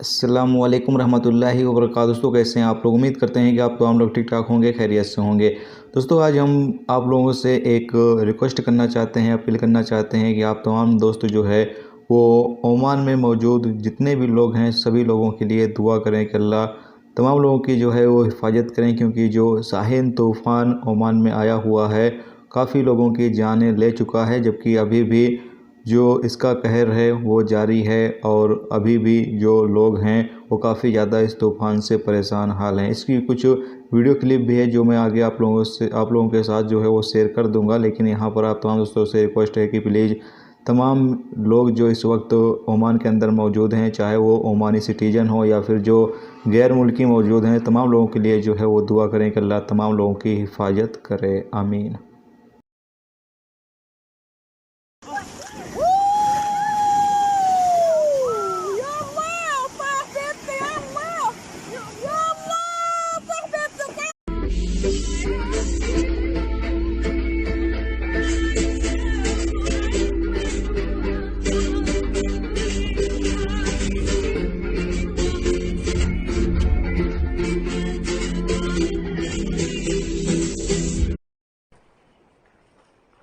अस्सलामुअलैकुम रहमतुल्लाहि व बरकातहू। दोस्तों कैसे हैं आप लोग। उम्मीद करते हैं कि आप तमाम लोग ठीक ठाक होंगे, खैरियत से होंगे। दोस्तों आज हम आप लोगों से एक रिक्वेस्ट करना चाहते हैं, अपील करना चाहते हैं कि आप तमाम दोस्त जो है वो ओमान में मौजूद जितने भी लोग हैं सभी लोगों के लिए दुआ करें कि अल्लाह तमाम लोगों की जो है वो हिफाजत करें, क्योंकि जो साहिन तूफ़ान ओमान में आया हुआ है काफ़ी लोगों की जानें ले चुका है, जबकि अभी भी जो इसका कहर है वो जारी है और अभी भी जो लोग हैं वो काफ़ी ज़्यादा इस तूफ़ान से परेशान हाल हैं। इसकी कुछ वीडियो क्लिप भी है जो मैं आगे आप लोगों के साथ जो है वो शेयर कर दूंगा। लेकिन यहाँ पर आप तमाम दोस्तों से रिक्वेस्ट है कि प्लीज़ तमाम लोग जो इस वक्त ओमान के अंदर मौजूद हैं, चाहे वो ओमानी सिटीज़न हो या फिर जो गैर मुल्की मौजूद हैं, तमाम लोगों के लिए जो है वो दुआ करें कि अल्लाह तमाम लोगों की हिफाजत करे। आमीन।